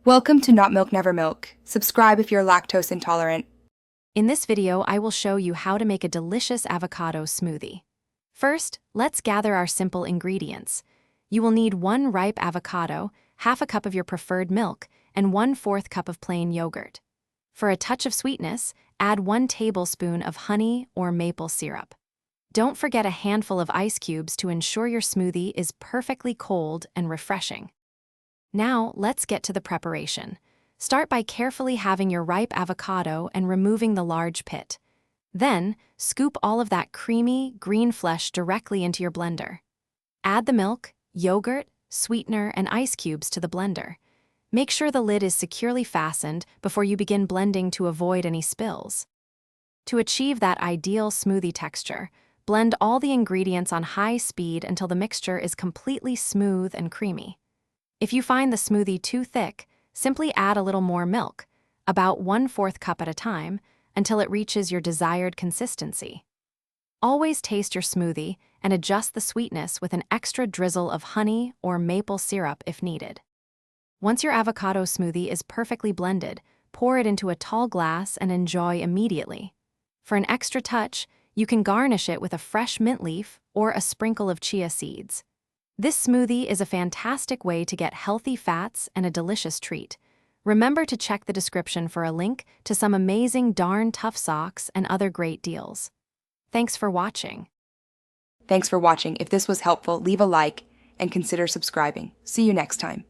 Welcome to Not Milk Never Milk. Subscribe if you're lactose intolerant. In this video, I will show you how to make a delicious avocado smoothie. First, let's gather our simple ingredients. You will need 1 ripe avocado, half a cup of your preferred milk, and 1/4 cup of plain yogurt. For a touch of sweetness, add 1 tablespoon of honey or maple syrup. Don't forget a handful of ice cubes to ensure your smoothie is perfectly cold and refreshing. Now, let's get to the preparation. Start by carefully having your ripe avocado and removing the large pit. Then, scoop all of that creamy, green flesh directly into your blender. Add the milk, yogurt, sweetener, and ice cubes to the blender. Make sure the lid is securely fastened before you begin blending to avoid any spills. To achieve that ideal smoothie texture, blend all the ingredients on high speed until the mixture is completely smooth and creamy. If you find the smoothie too thick, simply add a little more milk, about 1/4 cup at a time, until it reaches your desired consistency. Always taste your smoothie and adjust the sweetness with an extra drizzle of honey or maple syrup if needed. Once your avocado smoothie is perfectly blended, pour it into a tall glass and enjoy immediately. For an extra touch, you can garnish it with a fresh mint leaf or a sprinkle of chia seeds. This smoothie is a fantastic way to get healthy fats and a delicious treat. Remember to check the description for a link to some amazing Darn Tough socks and other great deals. Thanks for watching. Thanks for watching. If this was helpful, leave a like and consider subscribing. See you next time.